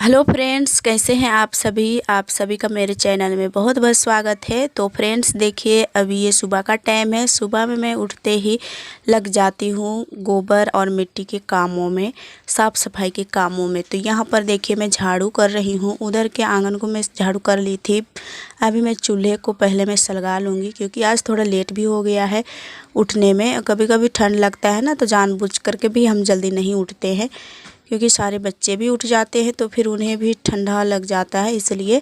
Hello friends, कैसे हैं आप सभी का मेरे चैनल में बहुत बहुत स्वागत है। तो फ्रेंड्स देखिए, अभी ये सुबह का टाइम है। सुबह में मैं उठते ही लग जाती हूँ गोबर और मिट्टी के कामों में, साफ़ सफाई के कामों में। तो यहाँ पर देखिए मैं झाड़ू कर रही हूँ। उधर के आंगन को मैं झाड़ू कर ली थी। अभी मैं चूल्हे को पहले मैं सलगा लूँगी, क्योंकि आज थोड़ा लेट भी हो गया है उठने में। कभी कभी ठंड लगता है ना, तो जानबूझ करके भी हम जल्दी नहीं उठते हैं, क्योंकि सारे बच्चे भी उठ जाते हैं तो फिर उन्हें भी ठंडा लग जाता है, इसलिए।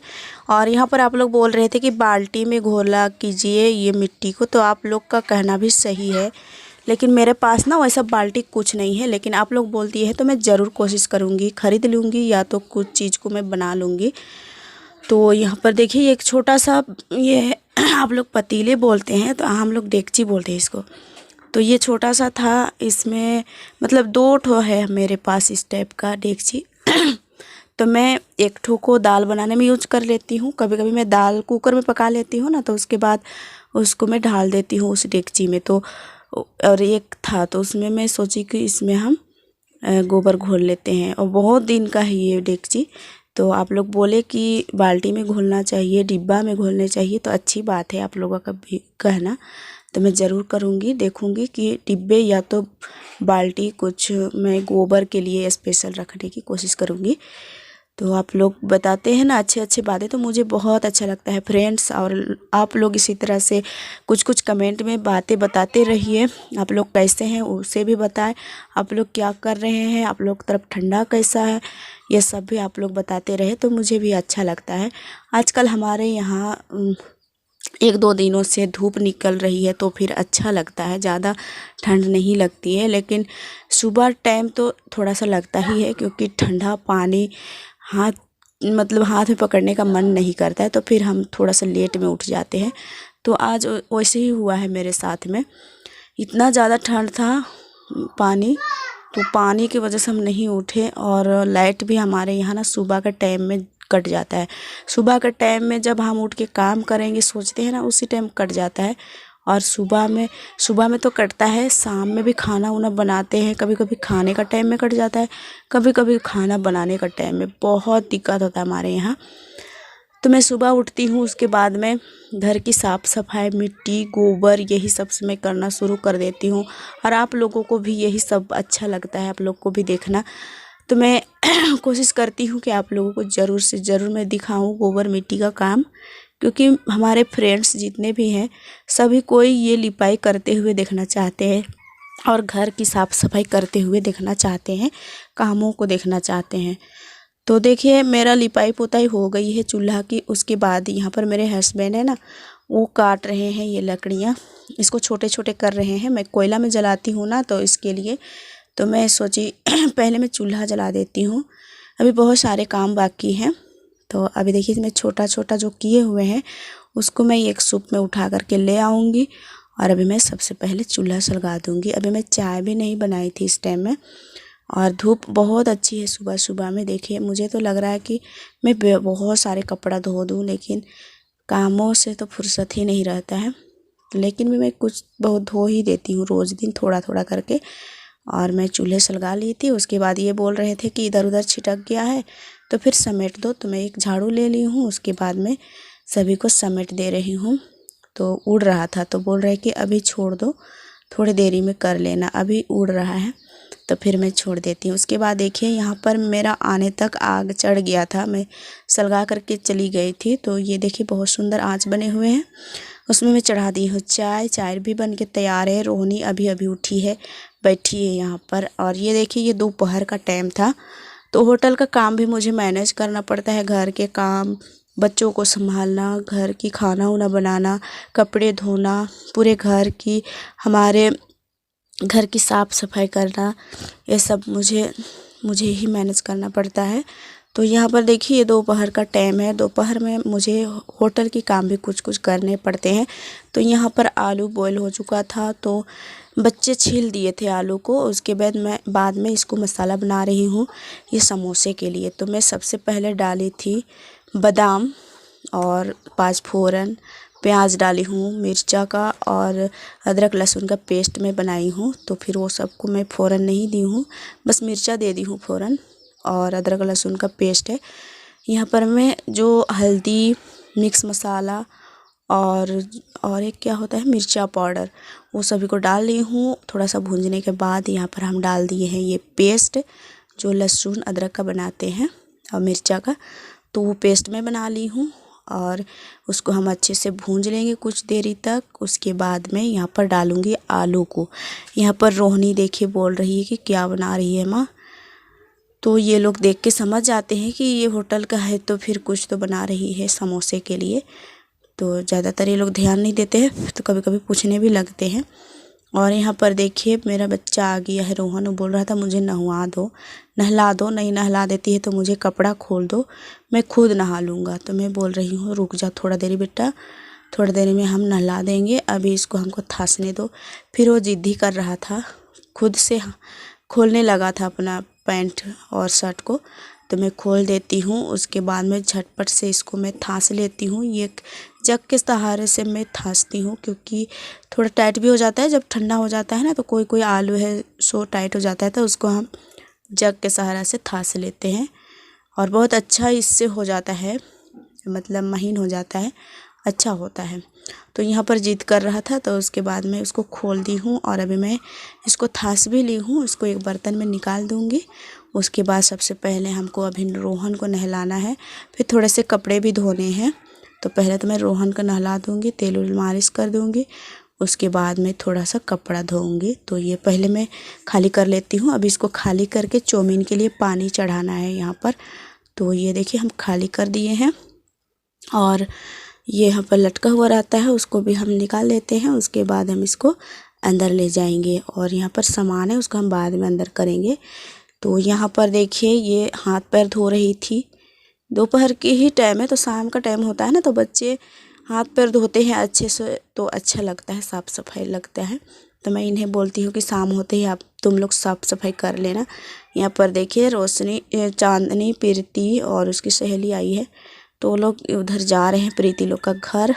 और यहाँ पर आप लोग बोल रहे थे कि बाल्टी में घोला कीजिए ये मिट्टी को, तो आप लोग का कहना भी सही है। लेकिन मेरे पास ना वैसा बाल्टी कुछ नहीं है, लेकिन आप लोग बोलती है तो मैं ज़रूर कोशिश करूँगी, ख़रीद लूँगी या तो कुछ चीज़ को मैं बना लूँगी। तो यहाँ पर देखिए एक छोटा सा ये आप लोग पतीले बोलते हैं, तो हम लोग डेगची बोलते हैं इसको। तो ये छोटा सा था, इसमें मतलब 2 ठो है मेरे पास इस टाइप का डेगची। तो मैं एक ठो को दाल बनाने में यूज कर लेती हूँ। कभी कभी मैं दाल कुकर में पका लेती हूँ ना, तो उसके बाद उसको मैं ढाल देती हूँ उस डेगची में। तो और एक था तो उसमें मैं सोची कि इसमें हम गोबर घोल लेते हैं, और बहुत दिन का है ये डेगची। तो आप लोग बोले कि बाल्टी में घोलना चाहिए, डिब्बा में घोलने चाहिए, तो अच्छी बात है आप लोगों का भी कहना। तो मैं ज़रूर करूँगी, देखूँगी कि डिब्बे या तो बाल्टी कुछ मैं गोबर के लिए स्पेशल रखने की कोशिश करूँगी। तो आप लोग बताते हैं ना अच्छे अच्छे बातें, तो मुझे बहुत अच्छा लगता है फ्रेंड्स। और आप लोग इसी तरह से कुछ कुछ कमेंट में बातें बताते रहिए। आप लोग कैसे हैं उसे भी बताएं, आप लोग क्या कर रहे हैं, आप लोग तरफ ठंडा कैसा है, ये सब भी आप लोग बताते रहे तो मुझे भी अच्छा लगता है। आजकल हमारे यहाँ 1-2 दिनों से धूप निकल रही है, तो फिर अच्छा लगता है, ज़्यादा ठंड नहीं लगती है। लेकिन सुबह टाइम तो थोड़ा सा लगता ही है, क्योंकि ठंडा पानी हाथ हाथ में पकड़ने का मन नहीं करता है, तो फिर हम थोड़ा सा लेट में उठ जाते हैं। तो आज वैसे ही हुआ है मेरे साथ में। इतना ज़्यादा ठंड था, पानी तो पानी की वजह से हम नहीं उठे। और लाइट भी हमारे यहाँ ना सुबह का टाइम में कट जाता है। सुबह के टाइम में जब हम उठ के काम करेंगे सोचते हैं ना, उसी टाइम कट जाता है। और सुबह में तो कटता है, शाम में भी खाना वाना बनाते हैं, कभी कभी खाने का टाइम में कट जाता है, कभी कभी खाना बनाने का टाइम में बहुत दिक्कत होता है हमारे यहाँ। तो मैं सुबह उठती हूँ, उसके बाद में घर की साफ़ सफाई, मिट्टी गोबर यही सब से मैं करना शुरू कर देती हूँ। और आप लोगों को भी यही सब अच्छा लगता है, आप लोग को भी देखना। तो मैं कोशिश करती हूँ कि आप लोगों को ज़रूर से ज़रूर मैं दिखाऊँ गोबर मिट्टी का काम, क्योंकि हमारे फ्रेंड्स जितने भी हैं सभी कोई ये लिपाई करते हुए देखना चाहते हैं, और घर की साफ़ सफाई करते हुए देखना चाहते हैं, कामों को देखना चाहते हैं। तो देखिए मेरा लिपाई पोताई हो गई है चूल्हा की। उसके बाद यहाँ पर मेरे हस्बैंड है ना, वो काट रहे हैं ये लकड़ियाँ, इसको छोटे छोटे कर रहे हैं। मैं कोयला में जलाती हूँ ना, तो इसके लिए तो मैं सोची पहले मैं चूल्हा जला देती हूँ। अभी बहुत सारे काम बाकी हैं। तो अभी देखिए मैं छोटा छोटा जो किए हुए हैं उसको मैं एक सूप में उठा करके ले आऊँगी, और अभी मैं सबसे पहले चूल्हा सलगा दूँगी। अभी मैं चाय भी नहीं बनाई थी इस टाइम में, और धूप बहुत अच्छी है सुबह सुबह में। देखिए मुझे तो लग रहा है कि मैं बहुत सारे कपड़ा धो दूँ, लेकिन कामों से तो फुर्सत ही नहीं रहता है। लेकिन मैं कुछ बहुत धो ही देती हूँ रोज़ दिन थोड़ा थोड़ा करके। और मैं चूल्हे सलगा ली थी। उसके बाद ये बोल रहे थे कि इधर उधर छिटक गया है तो फिर समेट दो, तो मैं एक झाड़ू ले ली हूँ। उसके बाद में सभी को समेट दे रही हूँ। तो उड़ रहा था तो बोल रहे कि अभी छोड़ दो, थोड़ी देरी में कर लेना, अभी उड़ रहा है। तो फिर मैं छोड़ देती हूँ। उसके बाद देखिए यहाँ पर मेरा आने तक आग चढ़ गया था, मैं सलगा करके चली गई थी। तो ये देखिए बहुत सुंदर आँच बने हुए हैं, उसमें मैं चढ़ा दी हूँ चाय। चाय भी बन के तैयार है। रोहनी अभी अभी उठी है, बैठी है यहाँ पर। और ये देखिए ये दोपहर का टाइम था, तो होटल का काम भी मुझे मैनेज करना पड़ता है, घर के काम, बच्चों को संभालना, घर की खाना वाना बनाना, कपड़े धोना, पूरे घर की हमारे घर की साफ़ सफाई करना, ये सब मुझे ही मैनेज करना पड़ता है। तो यहाँ पर देखिए ये दोपहर का टाइम है, दोपहर में मुझे होटल के काम भी कुछ कुछ करने पड़ते हैं। तो यहाँ पर आलू बॉईल हो चुका था, तो बच्चे छील दिए थे आलू को। उसके बाद में इसको मसाला बना रही हूँ ये समोसे के लिए। तो मैं सबसे पहले डाली थी बादाम और 5 फोरन, प्याज डाली हूँ, मिर्चा का और अदरक लहसुन का पेस्ट में बनाई हूँ। तो फिर वो सबको मैं फ़ौरन नहीं दी हूँ, बस मिर्चा दे दी हूँ फ़ौरन। और अदरक लहसुन का पेस्ट है। यहाँ पर मैं जो हल्दी, मिक्स मसाला और एक क्या होता है मिर्चा पाउडर, वो सभी को डाल ली हूँ। थोड़ा सा भूनने के बाद यहाँ पर हम डाल दिए हैं ये पेस्ट जो लहसुन अदरक का बनाते हैं और मिर्चा का, तो वो पेस्ट मैं बना ली हूँ और उसको हम अच्छे से भूंज लेंगे कुछ देरी तक। उसके बाद मैं यहाँ पर डालूँगी आलू को। यहाँ पर रोहिणी देखिए बोल रही है कि क्या बना रही है माँ, तो ये लोग देख के समझ जाते हैं कि ये होटल का है तो फिर कुछ तो बना रही है समोसे के लिए। तो ज़्यादातर ये लोग ध्यान नहीं देते हैं, तो कभी कभी पूछने भी लगते हैं। और यहाँ पर देखिए मेरा बच्चा आ गया है रोहन, वो बोल रहा था मुझे नहवा दो, नहला दो, नहीं नहला देती है तो मुझे कपड़ा खोल दो, मैं खुद नहा लूँगा। तो मैं बोल रही हूँ रुक जा थोड़ा देरी बेटा, थोड़ी देर में हम नहला देंगे, अभी इसको हमको थासने दो। फिर वो ज़िद ही कर रहा था, खुद से खोलने लगा था अपना पैंट और शर्ट को, तो मैं खोल देती हूँ। उसके बाद में झटपट से इसको मैं थास लेती हूँ। ये जग के सहारे से मैं थासती हूँ क्योंकि थोड़ा टाइट भी हो जाता है। जब ठंडा हो जाता है ना तो कोई कोई आलू है सो टाइट हो जाता है, तो उसको हम जग के सहारा से थास लेते हैं और बहुत अच्छा इससे हो जाता है, मतलब महीन हो जाता है, अच्छा होता है। तो यहाँ पर ज़िद कर रहा था तो उसके बाद मैं उसको खोल दी हूँ और अभी मैं इसको थास भी ली हूँ। इसको एक बर्तन में निकाल दूँगी। उसके बाद सबसे पहले हमको अभी रोहन को नहलाना है, फिर थोड़े से कपड़े भी धोने हैं। तो पहले तो मैं रोहन को नहला दूँगी, तेल उल मालिश कर दूँगी, उसके बाद में थोड़ा सा कपड़ा धोऊँगी। तो ये पहले मैं खाली कर लेती हूँ। अभी इसको खाली करके चौमीन के लिए पानी चढ़ाना है यहाँ पर। तो ये देखिए हम खाली कर दिए हैं और ये यहाँ पर लटका हुआ रहता है, उसको भी हम निकाल लेते हैं। उसके बाद हम इसको अंदर ले जाएंगे और यहाँ पर सामान है उसको हम बाद में अंदर करेंगे। तो यहाँ पर देखिए ये हाथ पैर धो रही थी, दोपहर की ही टाइम है तो शाम का टाइम होता है ना, तो बच्चे हाथ पैर धोते हैं अच्छे से तो अच्छा लगता है, साफ़ सफाई लगता है। तो मैं इन्हें बोलती हूँ कि शाम होते ही आप तुम लोग साफ़ सफाई कर लेना। यहाँ पर देखिए रोशनी, चांदनी, प्रीति और उसकी सहेली आई है, तो लोग उधर जा रहे हैं प्रीति लोग का घर।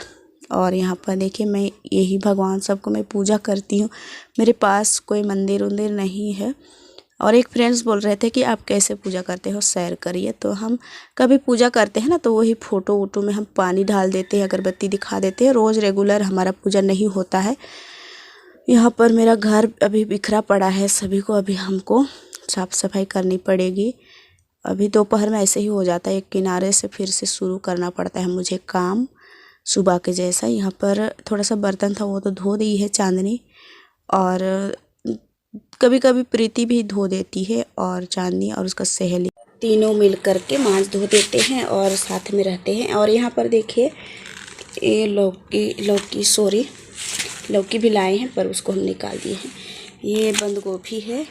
और यहाँ पर देखिए मैं यही भगवान सबको मैं पूजा करती हूँ, मेरे पास कोई मंदिर उंदिर नहीं है। और एक फ्रेंड्स बोल रहे थे कि आप कैसे पूजा करते हो शेयर करिए। तो हम कभी पूजा करते हैं ना तो वही फ़ोटो वोटो में हम पानी डाल देते हैं, अगरबत्ती दिखा देते हैं। रोज़ रेगुलर हमारा पूजा नहीं होता है। यहाँ पर मेरा घर अभी बिखरा पड़ा है, सभी को अभी हमको साफ़ सफाई करनी पड़ेगी। अभी दोपहर में ऐसे ही हो जाता है, एक किनारे से फिर से शुरू करना पड़ता है मुझे काम सुबह के जैसा। यहाँ पर थोड़ा सा बर्तन था वो तो धो दी है चांदनी, और कभी कभी प्रीति भी धो देती है और चांदनी और उसका सहेली तीनों मिल कर के मांस धो देते हैं और साथ में रहते हैं। और यहाँ पर देखिए ये लौकी भी लाए हैं पर उसको हम निकाल दिए हैं। ये बंद गोभी है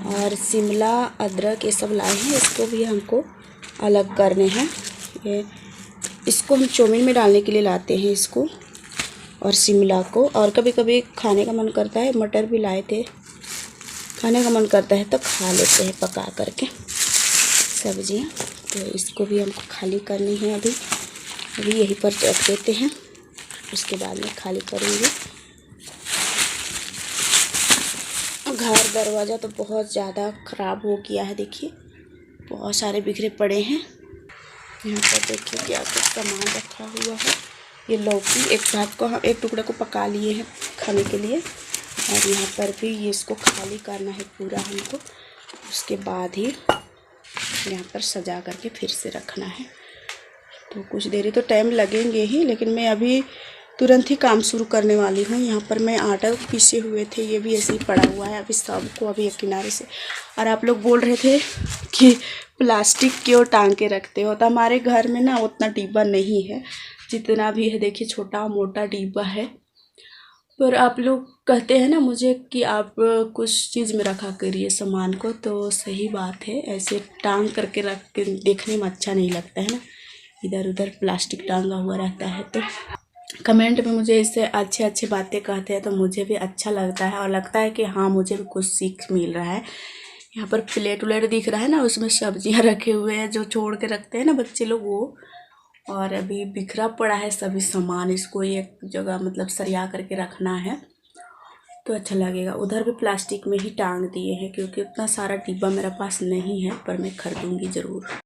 और शिमला, अदरक ये सब लाए हैं, इसको भी हमको अलग करने हैं। ये इसको हम चौमीन में डालने के लिए लाते हैं इसको और शिमला को। और कभी कभी खाने का मन करता है, मटर भी लाए थे, खाने का मन करता है तो खा लेते हैं पका करके सब्जियाँ। तो इसको भी हमको खाली करनी है, अभी यहीं पर रख देते हैं, उसके बाद में खाली करेंगे। घर दरवाज़ा तो बहुत ज़्यादा ख़राब हो गया है, देखिए बहुत सारे बिखरे पड़े हैं। यहाँ पर देखिए क्या कुछ सामान रखा हुआ है। ये लौकी एक भाग को हम एक टुकड़े को पका लिए हैं खाने के लिए, और यहाँ पर भी ये इसको खाली करना है पूरा हमको। उसके बाद ही यहाँ पर सजा करके फिर से रखना है। तो कुछ देरी तो टाइम लगेंगे ही, लेकिन मैं अभी तुरंत ही काम शुरू करने वाली हूँ। यहाँ पर मैं आटा पीसे हुए थे, ये भी ऐसे ही पड़ा हुआ है, अभी सबको अभी एक किनारे से। और आप लोग बोल रहे थे कि प्लास्टिक क्यों टांग के रखते हो, तो हमारे घर में ना उतना डिब्बा नहीं है, जितना भी है देखिए छोटा मोटा डिब्बा है। पर आप लोग कहते हैं ना मुझे कि आप कुछ चीज़ में रखा करिए सामान को, तो सही बात है, ऐसे टांग करके रख के देखने में अच्छा नहीं लगता है ना, इधर उधर प्लास्टिक टांगा हुआ रहता है। तो कमेंट में मुझे इससे अच्छे बातें कहते हैं तो मुझे भी अच्छा लगता है और लगता है कि हाँ मुझे भी कुछ सीख मिल रहा है। यहाँ पर प्लेट उलेट दिख रहा है ना, उसमें सब्जियाँ रखे हुए हैं जो छोड़ के रखते हैं ना बच्चे लोग वो। और अभी बिखरा पड़ा है सभी सामान, इसको एक जगह मतलब सरिया करके रखना है। तो अच्छा लगेगा। उधर भी प्लास्टिक में ही टांग दिए हैं क्योंकि उतना सारा डिब्बा मेरे पास नहीं है, पर मैं खरीदूँगी ज़रूर।